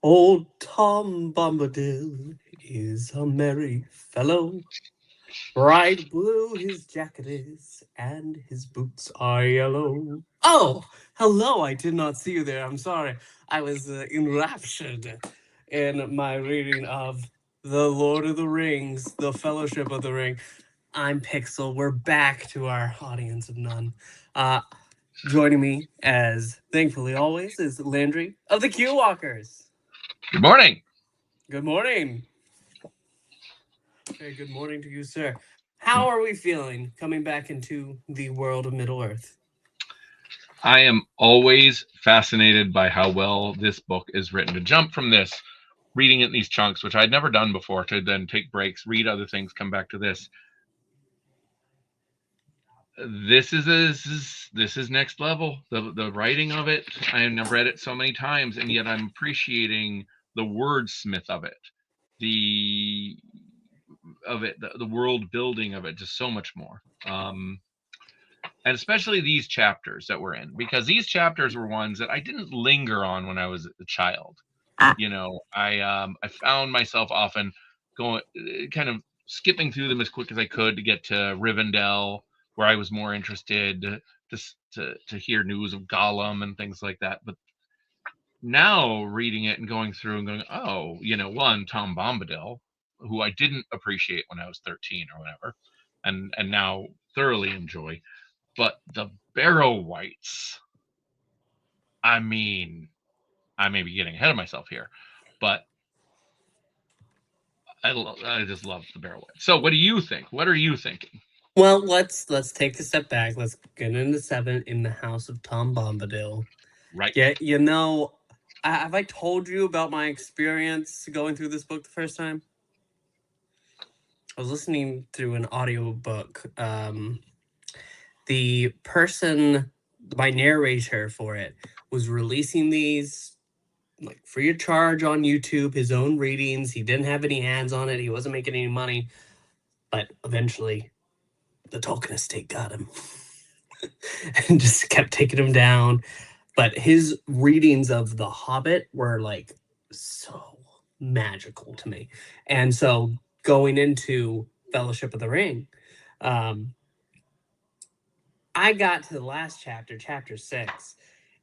Old Tom Bombadil is a merry fellow. Bright blue his jacket is, and his boots are yellow. Oh, hello, I did not see you there. I'm sorry. I was enraptured in my reading of The Lord of the Rings, The Fellowship of the Ring. I'm Pixel. We're back to our audience of none. Uh, Joining me, as thankfully always, is Landry of the Q Walkers. Good morning. Good morning. Very good morning to you, sir. How are we feeling coming back into the world of Middle Earth? I am always fascinated by how well this book is written. To jump from this, reading it in these chunks, which I'd never done before, to then take breaks, read other things, come back to this. This is next level. The writing of it, I've read it so many times, and yet I'm appreciating the wordsmith of it, the the world building of it, just so much more. And especially these chapters that we're in, because these chapters were ones that I didn't linger on when I was a child. I found myself often going, kind of skipping through them as quick as I could to get to Rivendell, where I was more interested to hear news of Gollum and things like that. But now reading it and going through and going, oh, one Tom Bombadil, who I didn't appreciate when I was 13 or whatever, and now thoroughly enjoy. But the Barrow Whites, I mean, I may be getting ahead of myself here, but I just love the Barrow Whites. So, what do you think? What are you thinking? Well, let's take a step back. Let's get into seven in the house of Tom Bombadil. Right. Yeah, have I told you about my experience going through this book the first time? I was listening through an audiobook. The person, my narrator for it, was releasing these like free of charge on YouTube, his own readings. He didn't have any ads on it. He wasn't making any money. But eventually, the Tolkien estate got him and just kept taking him down. But his readings of The Hobbit were like so magical to me. And so going into Fellowship of the Ring, um, I got to the last chapter, chapter 6,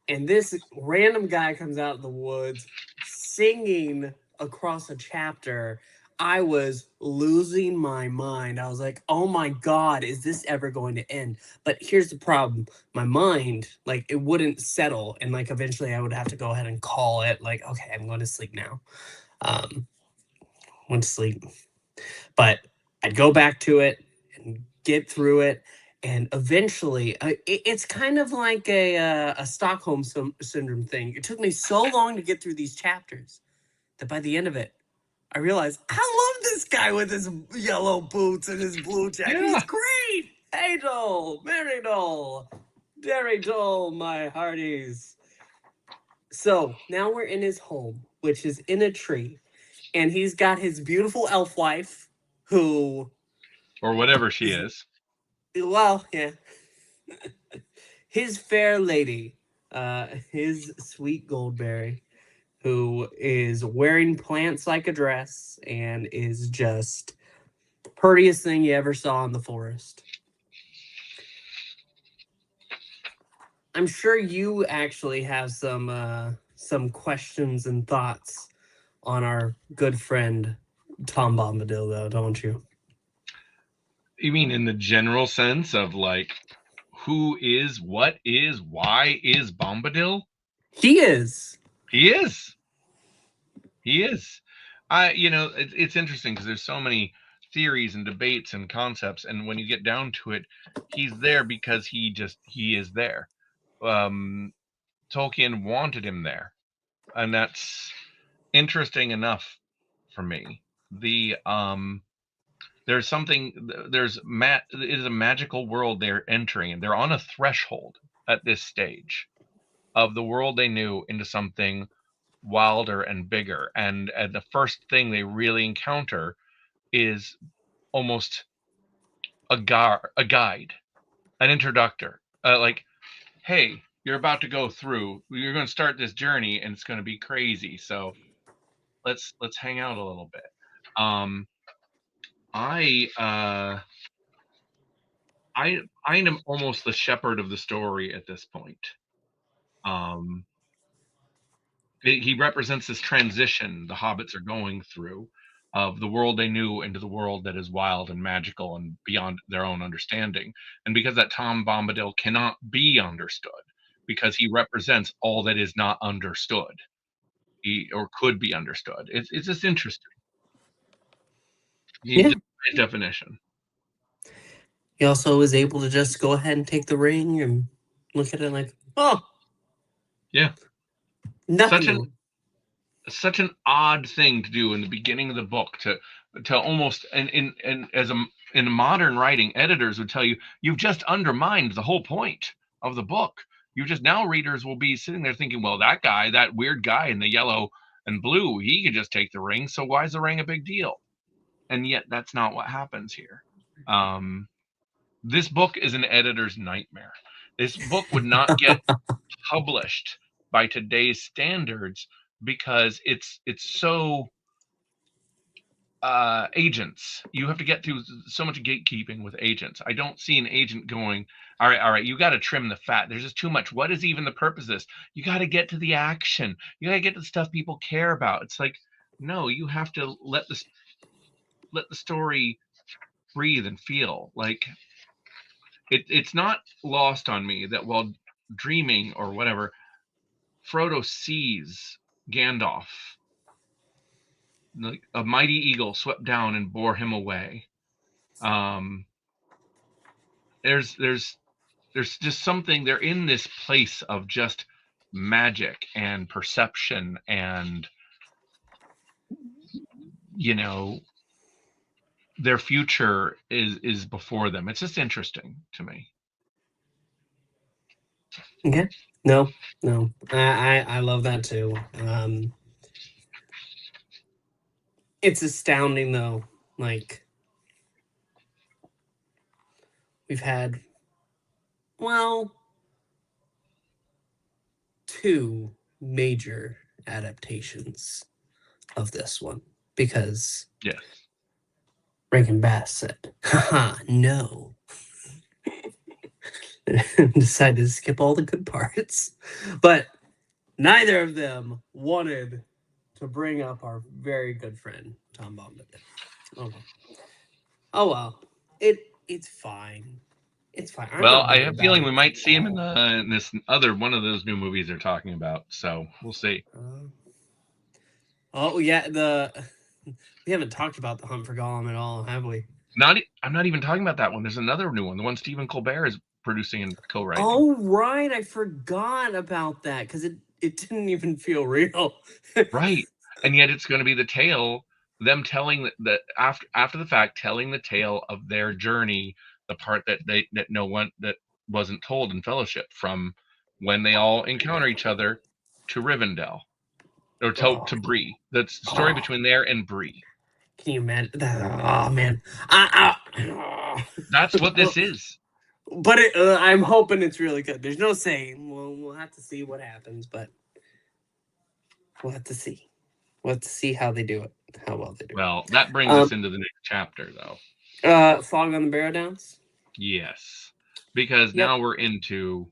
and this random guy comes out of the woods singing across a chapter. I was losing my mind. I was like, oh my God, is this ever going to end? But here's the problem. My mind, like, it wouldn't settle. And, like, eventually I would have to go ahead and call it, like, okay, I'm going to sleep now. Um, went to sleep. But I'd go back to it and get through it. And eventually, it's kind of like a Stockholm syndrome thing. It took me so long to get through these chapters that by the end of it, I realized I love this guy with his yellow boots and his blue jacket. He's Yeah. great. Hey, Dole, Mary Dole, Derry Dole, my hearties. So now we're in his home, which is in a tree, and he's got his beautiful elf wife, who Or whatever she is, is. well, yeah, his fair lady, his sweet Goldberry, who is wearing plants like a dress and is just prettiest thing you ever saw in the forest. I'm sure you actually have some questions and thoughts on our good friend Tom Bombadil, though, don't you? You mean in the general sense of like, who is, what is, why is Bombadil? He is. He is. He is. It's interesting because there's so many theories and debates and concepts, and when you get down to it, he's there because he is there. Um, Tolkien wanted him there, and that's interesting enough for me. There's something it is a magical world they're entering, and they're on a threshold at this stage of the world they knew into something wilder and bigger. And the first thing they really encounter is almost a guide, an introductor, like, hey, you're about to go through, you're going to start this journey and it's going to be crazy. So let's hang out a little bit. Um, I I am almost the shepherd of the story at this point. Um, he represents this transition the hobbits are going through of the world they knew into the world that is wild and magical and beyond their own understanding. And because that Tom Bombadil cannot be understood, because he represents all that is not understood, or could be understood. It's just interesting. He Yeah. just his definition. He also was able to just go ahead and take the ring and look at it like, oh, Yeah, nothing such an to such an odd thing to do in the beginning of the book, to almost, and as a in modern writing, editors would tell you you've just undermined the whole point of the book. You just, now readers will be sitting there thinking, well, that guy, that weird guy in the yellow and blue, he could just take the ring, so why is the ring a big deal? And yet that's not what happens here. um this book is an editor's nightmare. This book would not get published by today's standards because it's so agents. You have to get through so much gatekeeping with agents. I don't see an agent going, all right, you got to trim the fat. There's just too much. What is even the purpose of this? You got to get to the action. You got to get to the stuff people care about. It's like, no, you have to let the story breathe and feel. Like, it's not lost on me that while dreaming or whatever, Frodo sees Gandalf, like a mighty eagle swept down and bore him away. Um, there's there's there's just something, they're in this place of just magic and perception, and you know their future is before them. It's just interesting to me. Yeah. No, no. I love that too. It's astounding though. Like we've had, well, two major adaptations of this one because Yes. Rankin Bass said, haha, no. Decided to skip all the good parts. But neither of them wanted to bring up our very good friend Tom Bombadil. Oh well. Oh well. It's fine. It's fine. I'm Well, not I bitter have a about feeling we it might at see him all. in this other one of those new movies they're talking about. So we'll see. Uh, oh yeah, the we haven't talked about the Hunt for Gollum at all, have we? I'm not even talking about that one. There's another new one, the one Stephen Colbert is producing and co-writing. Oh right, I forgot about that because it didn't even feel real. Right. And yet it's going to be the tale, them telling that after the fact, telling the tale of their journey, the part that no one, that wasn't told in Fellowship, from when they all encounter each other to Rivendell, or Oh, to Bree. That's the story oh, between there and Bree. can you imagine that? Oh man, That's what this is. but I'm hoping it's really good. There's no saying. We'll have to see what happens, but we'll have to see. We'll have to see how they do it, how well they do it. Well, that brings us into the next chapter, though. Fog on the Barrow Downs. Yes, because Yep. now we're into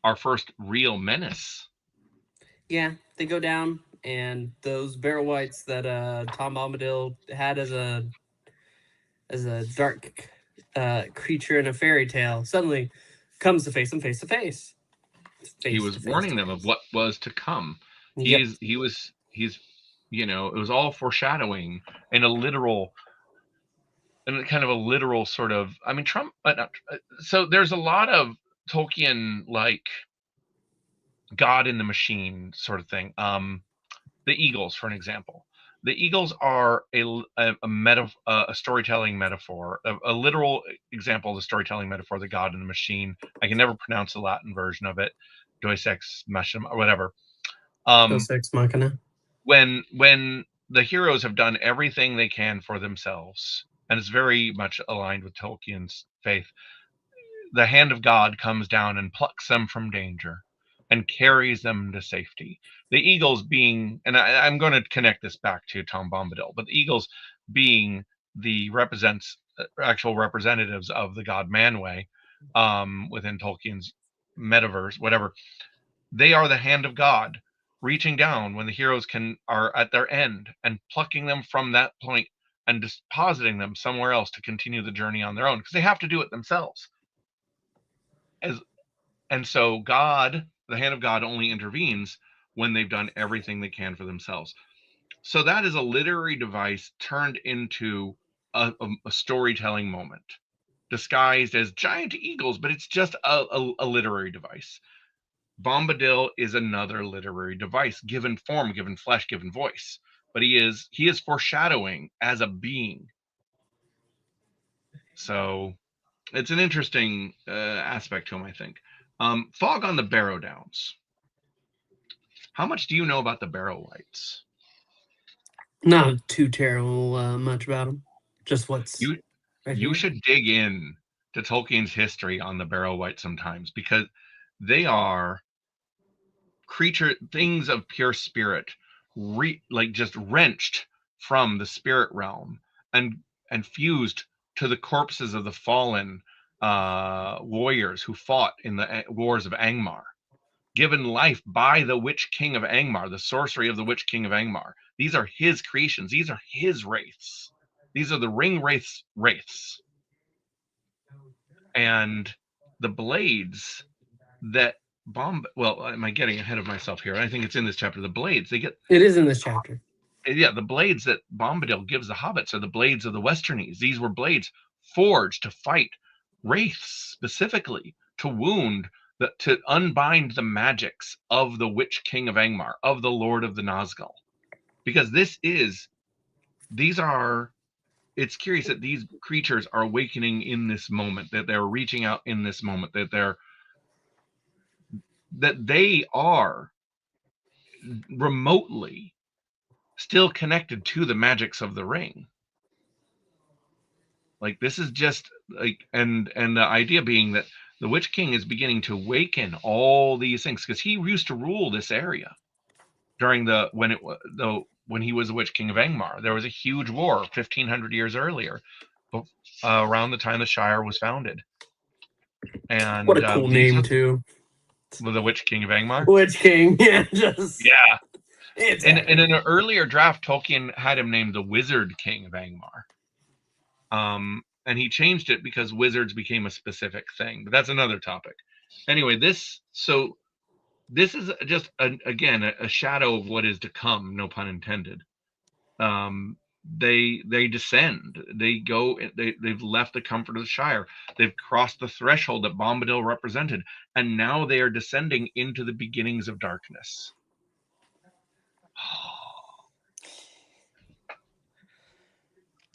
our first real menace. Yeah, they go down, and those Barrow Whites that Tom Bombadil had as a dark creature in a fairy tale suddenly comes to face them face to face. He Face was to face warning to them of face. what was to come. Yep. He's it was all foreshadowing in a literal, and kind of a literal sort of, I mean, Trump, so there's a lot of Tolkien, like, God in the machine sort of thing. The Eagles, for an example. The Eagles are a storytelling metaphor, a literal example of the storytelling metaphor, the God in the machine. I can never pronounce the Latin version of it, Deus ex machina, or whatever. Um, Deus Ex Machina. when the heroes have done everything they can for themselves, and it's very much aligned with Tolkien's faith, the hand of God comes down and plucks them from danger. and carries them to safety. The eagles being, and I'm going to connect this back to Tom Bombadil, but the eagles being the represents actual representatives of the god Manwë within Tolkien's metaverse, whatever. They are the hand of God, reaching down when the heroes are at their end and plucking them from that point and depositing them somewhere else to continue the journey on their own because they have to do it themselves. As And so God, the hand of God, only intervenes when they've done everything they can for themselves. So that is a literary device turned into a storytelling moment, disguised as giant eagles, but it's just a literary device. Bombadil is another literary device, given form, given flesh, given voice. But he is foreshadowing as a being. So it's an interesting aspect to him, I think. Fog on the Barrow Downs. How much do you know about the Barrow Wights? Not too terrible much about them. Just what's You right you here. should dig in to Tolkien's history on the Barrow Wight sometimes because they are creature things of pure spirit, like just wrenched from the spirit realm and fused to the corpses of the fallen warriors who fought in the wars of Angmar, given life by the Witch King of Angmar, the sorcery of the Witch King of Angmar. These are his creations. These are his wraiths. These are the ring wraiths. And the blades that bomb well, am I getting ahead of myself here? I think it's in this chapter. The blades, they get It is in this chapter. yeah, the blades that Bombadil gives the hobbits are the blades of the Westernese. These were blades forged to fight wraiths specifically, to wound to unbind the magics of the Witch King of Angmar, of the Lord of the Nazgul. Because these are it's curious that these creatures are awakening in this moment, that they're reaching out in this moment, that they are remotely still connected to the magics of the ring. Like this is just like and the idea being that the Witch King is beginning to awaken all these things because he used to rule this area during the when he was the Witch King of Angmar. There was a huge war 1,500 years earlier, around the time the Shire was founded, What and a cool these name are too. the Witch King of Angmar. Witch King. Yeah, just Yeah, it's in epic. an earlier draft, Tolkien had him named the Wizard King of Angmar. And he changed it because wizards became a specific thing, but that's another topic. Anyway, this is just again a shadow of what is to come, no pun intended. They descend, they've left the comfort of the Shire, they've crossed the threshold that Bombadil represented, and now they are descending into the beginnings of darkness.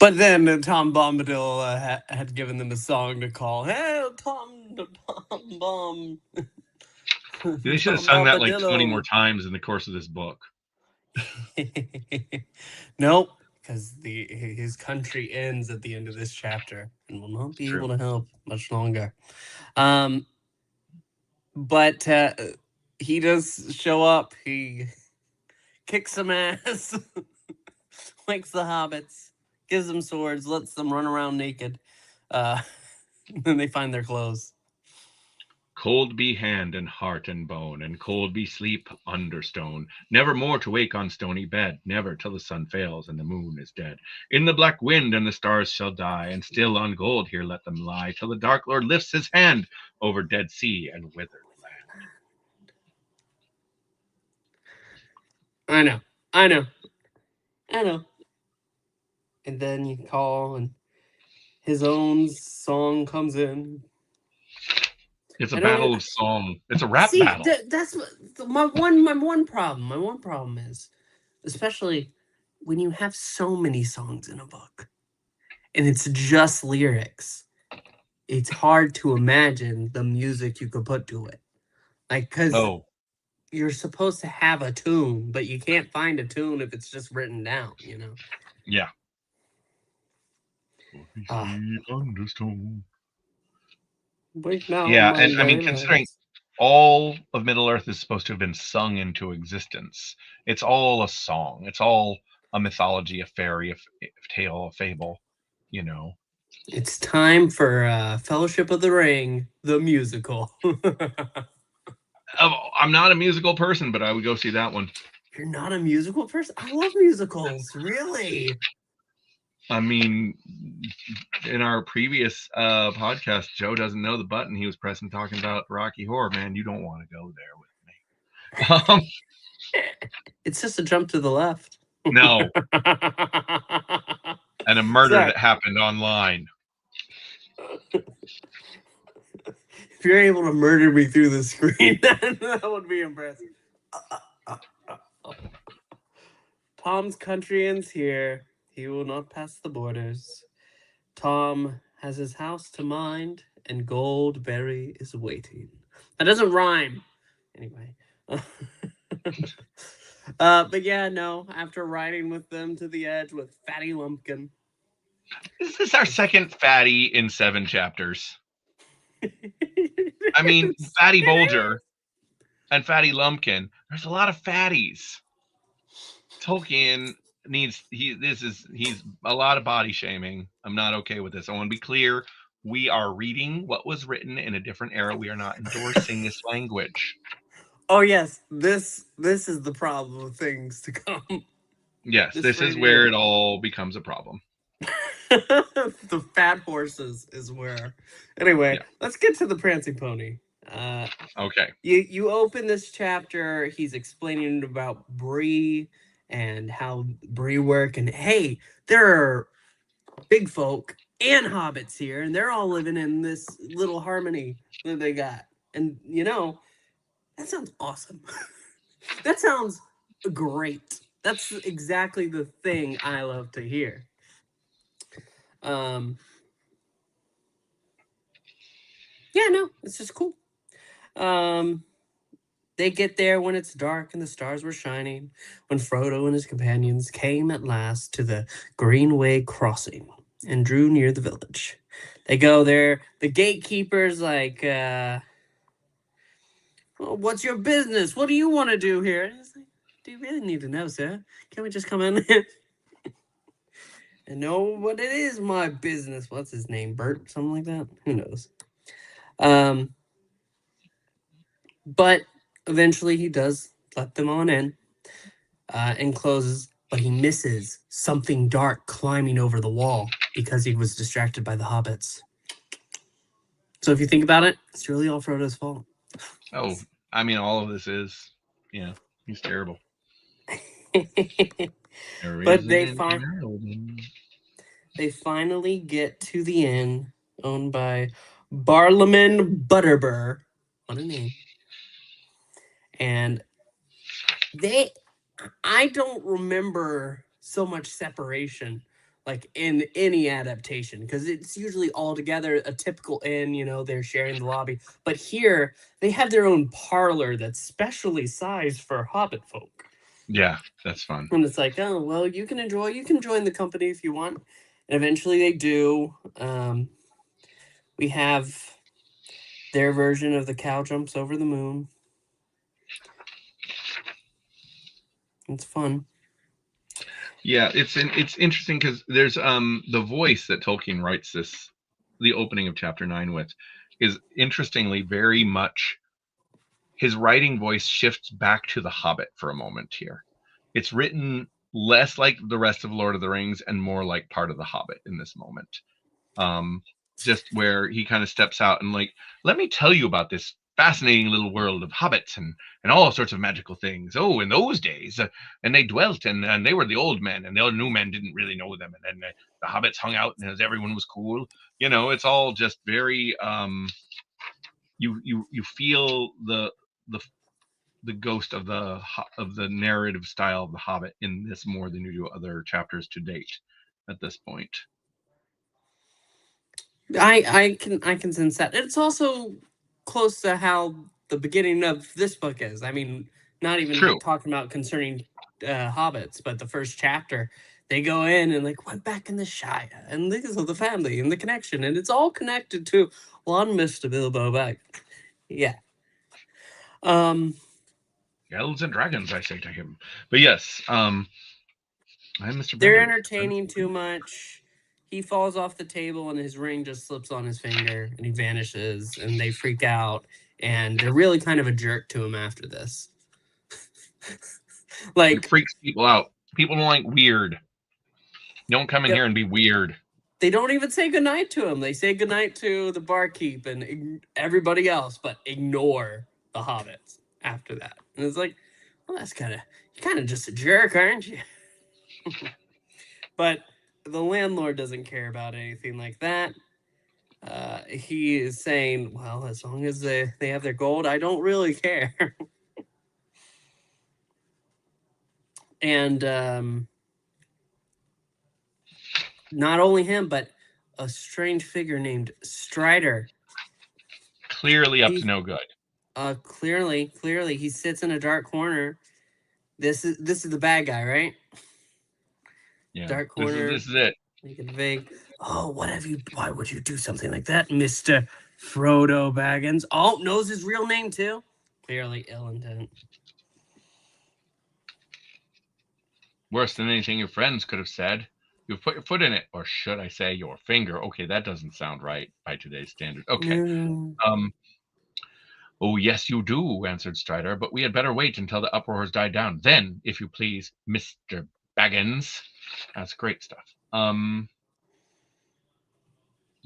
But then Tom Bombadil had given them a song to call. Hey, Tom, Tom Bomb, They should have Tom sung that like 20 more Bombadillo. times in the course of this book. Nope, because the his country ends at the end of this chapter and will not be True. able to help much longer. Um, but he does show up. He kicks some ass, wakes the hobbits, gives them swords, lets them run around naked. Uh, then they find their clothes. Cold be hand and heart and bone, and cold be sleep under stone. Never more to wake on stony bed, never till the sun fails and the moon is dead. In the black wind and the stars shall die, and still on gold here let them lie, till the Dark Lord lifts his hand over Dead Sea and withered land. I know, I know, I know. And then you call, and his own song comes in. It's a I don't battle of song. It's a rap see. battle. That's my one problem. My one problem is, especially when you have so many songs in a book, and it's just lyrics. It's hard to imagine the music you could put to it. Like, cause Oh, you're supposed to have a tune, but you can't find a tune if it's just written down. yeah. Ah, Under stone. break down Yeah, my and I mean, considering daylights. all of Middle Earth is supposed to have been sung into existence. It's all a song. It's all a mythology, a fairy, a tale, a fable. You know, It's time for Fellowship of the Ring, the musical. I'm not a musical person, but I would go see that one. You're not a musical person? I love musicals, really. I mean, in our previous podcast, Joe doesn't know the button he was pressing talking about Rocky Horror. Man, you don't want to go there with me. It's just a jump to the left. No, and a murder Sorry. that happened online. If you're able to murder me through the screen, that would be impressive. Tom's country ends here. He will not pass the borders. Tom has his house to mind, and Goldberry is waiting. That doesn't rhyme. Anyway. But yeah, no, after riding with them to the edge with Fatty Lumpkin. Is this our second fatty in 7 chapters? I mean, Fatty Bolger and Fatty Lumpkin. There's a lot of fatties. Tolkien needs he's a lot of body shaming. I'm not okay with this. I want to be clear. We are reading what was written in a different era. We are not endorsing this language. Oh yes, this is the problem of things to come. Yes, this is where radio. it all becomes a problem. The fat horses is where. Anyway, Yeah. let's get to the prancing pony. Okay. You open this chapter. He's explaining about Bree and how Bree work, and hey, there are big folk and hobbits here, and they're all living in this little harmony that they got. And that sounds awesome. That sounds great. That's exactly the thing I love to hear. Um, yeah, no, it's just cool. Um, they get there when it's dark and the stars were shining, when Frodo and his companions came at last to the Greenway crossing and drew near the village. They go there. The gatekeeper's like, well, what's your business? What do you want to do here? And he's like, do you really need to know, sir? Can we just come in and know what it is? My business. What's his name? Bert? Something like that? Who knows? Um, but eventually he does let them on in and closes, but he misses something dark climbing over the wall because he was distracted by the hobbits. So if you think about it, it's really all Frodo's fault. Oh, I mean, all of this is, he's terrible. There But isn't any they finally get to the inn owned by Barlaman Butterbur. What a name. And they I don't remember so much separation like in any adaptation because it's usually all together a typical inn, they're sharing the lobby. But here they have their own parlor that's specially sized for hobbit folk. Yeah, that's fun. And it's like, oh well, you can join the company if you want. And eventually they do. We have their version of the cow jumps over the moon. It's fun. Yeah, it's interesting because there's the voice that Tolkien writes the opening of chapter 9 with is interestingly very much his writing voice shifts back to the Hobbit for a moment here. It's written less like the rest of Lord of the Rings and more like part of the Hobbit in this moment. Um, just where he kind of steps out and like, let me tell you about this fascinating little world of hobbits and all sorts of magical things. Oh, in those days, and they dwelt and they were the old men, and the old new men didn't really know them, and then the hobbits hung out and as everyone was cool. It's all just very you feel the the ghost of the narrative style of the Hobbit in this more than you do other chapters to date at this point. I can sense that. It's also close to how the beginning of this book is. I mean, not even True. talking about concerning hobbits, but the first chapter, they go in and like went back in the Shire, and this is the family and the connection, and it's all connected to one Mister Bilbo Baggins. Yeah, Um, Elves and dragons, I say to him. But yes, I'm Mr. they're Bender. entertaining too much. He falls off the table and his ring just slips on his finger and he vanishes and they freak out and they're really kind of a jerk to him after this. It Like, freaks people out. People don't like weird. You don't come in yep, here and be weird. they don't even say goodnight to him. They say goodnight to the barkeep and everybody else, but ignore the hobbits after that. And it's like, well, that's you're kind of just a jerk, aren't you? But the landlord doesn't care about anything like that. He is saying, well, as long as they have their gold, I don't really care. And not only him, but a strange figure named Strider. Clearly up to He no good. clearly he sits in a dark corner. This is the bad guy, right? Yeah, Dark this is corner, this is it. make it vague. Oh, what have you? Why would you do something like that, Mister Frodo Baggins? Oh, knows his real name too. Clearly ill intent. Worse than anything your friends could have said. You've put your foot in it, or should I say your finger? Okay, that doesn't sound right by today's standards. Okay. No. Um. Oh yes, you do, answered Strider. But we had better wait until the uproars died down. Then, if you please, Mister Baggins. That's great stuff.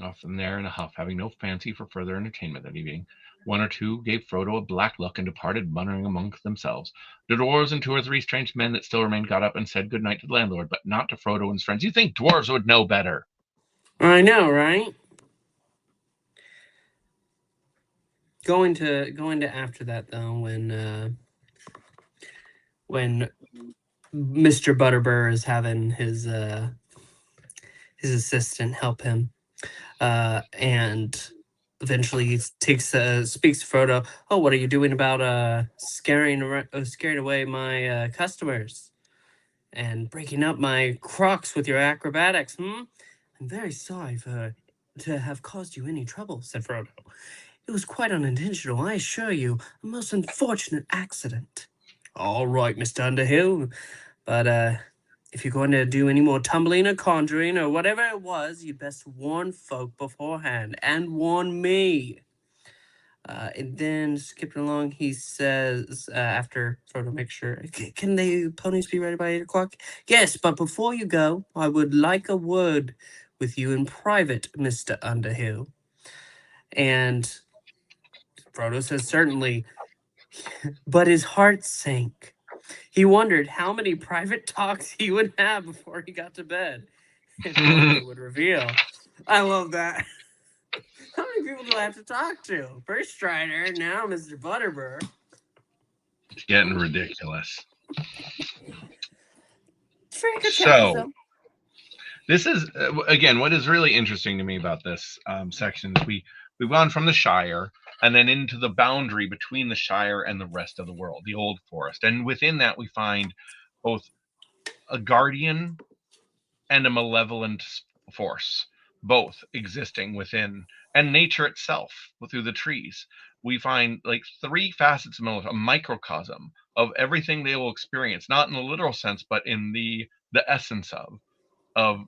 Off from there in a huff, having no fancy for further entertainment that evening. One or two gave Frodo a black look and departed, muttering amongst themselves. The dwarves and two or three strange men that still remained got up and said good night to the landlord, but not to Frodo and his friends. You think dwarves would know better? I know, right? Going to after that though, when Mr. Butterbur is having his assistant help him, and eventually he takes speaks to Frodo. Oh, what are you doing about scaring away my customers and breaking up my crocs with your acrobatics? I'm very sorry for to have caused you any trouble," said Frodo. "It was quite unintentional, I assure you. A most unfortunate accident." "All right, Mr. Underhill, but if you're going to do any more tumbling or conjuring or whatever it was, you'd best warn folk beforehand and warn me." And then skipping along, he says, after Frodo makes sure, Can the ponies be ready by 8 o'clock?" "Yes, but before you go, I would like a word with you in private, Mr. Underhill." And Frodo says, "Certainly," but his heart sank. He wondered how many private talks he would have before he got to bed and what they would reveal. I love that. How many people do I have to talk to? First Strider, now Mr. Butterbur. It's getting ridiculous. It's very good chapters, So, though. this is again what is really interesting to me about this section is we've gone from the Shire and then into the boundary between the Shire and the rest of the world, the Old Forest, and within that we find both a guardian and a malevolent force, both existing within, and nature itself through the trees. We find like three facets of a microcosm of everything they will experience, not in the literal sense, but in the essence of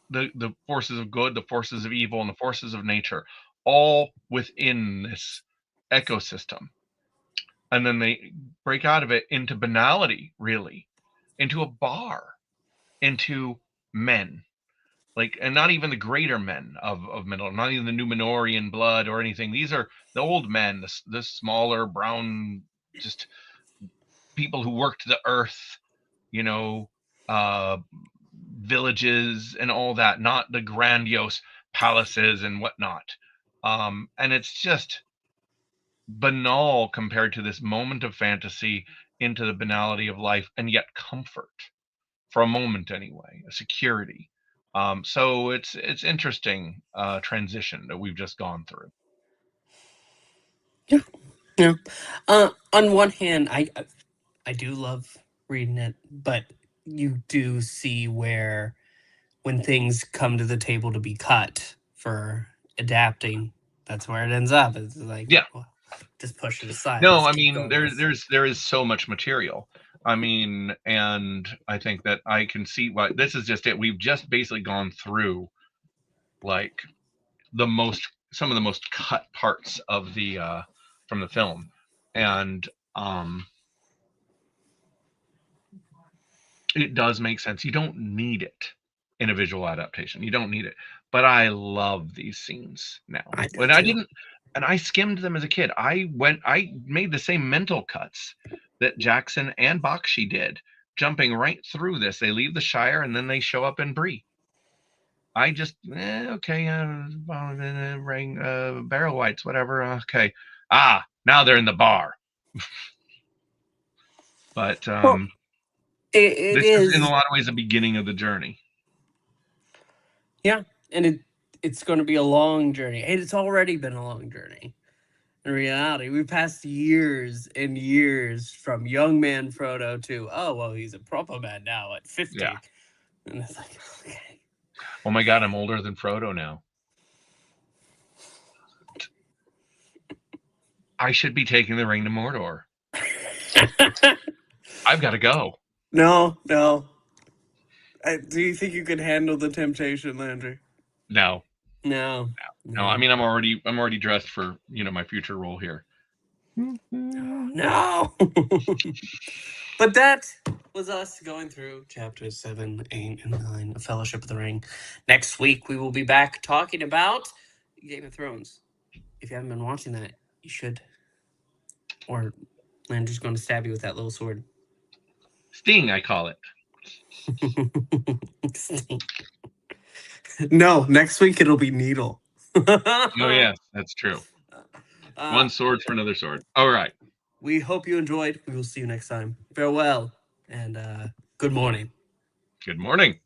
the forces of good, the forces of evil, and the forces of nature, all within this ecosystem. And then they break out of it into banality, really, into a bar, into men, like, and not even the greater men of Middle, not even the Numenorian blood or anything. These are the old men, the smaller brown, just people who worked the earth, you know, uh, villages and all that, not the grandiose palaces and whatnot. And it's just banal compared to this moment of fantasy into the banality of life, and yet comfort for a moment anyway, a security. So it's interesting transition that we've just gone through. Yeah, yeah. On one hand, I do love reading it, but you do see where when things come to the table to be cut for adapting, that's where it ends up. It's like, Yeah, just push it aside. No, Let's I keep mean going with this. there is so much material. I mean, and I think that I can see what this is just it. We've just basically gone through like the most some of the most cut parts of the from the film, and um, it does make sense. You don't need it in a visual adaptation. You don't need it. But I love these scenes now. I do When I too. didn't, and I skimmed them as a kid. I made the same mental cuts that Jackson and Bakshi did, jumping right through this. They leave the Shire and then they show up in Bree. I just, okay, ring, barrel whites, whatever. Okay. Ah, now they're in the bar. But Well, it this is in a is, lot of ways the beginning of the journey. yeah, and it's going to be a long journey. And it's already been a long journey. In reality, we passed years and years from young man Frodo to, oh well, he's a proper man now at Yeah. 50, and it's like, okay, Oh my God, I'm older than Frodo now. I should be taking the ring to Mordor. I've got to go. no, no. Do you think you could handle the temptation, Landry? No, No, no. I no, mean, I'm already dressed for my future role here. no. But that was us going through chapters 7, 8, and 9 of Fellowship of the Ring. Next week, we will be back talking about Game of Thrones. If you haven't been watching that, you should. Or Landry's going to stab you with that little sword. Sting, I call it. No, next week it'll be Needle. Oh yes, that's true. uh, One sword for another sword. All right. we hope you enjoyed. We will see you next time. Farewell and good morning. Good morning.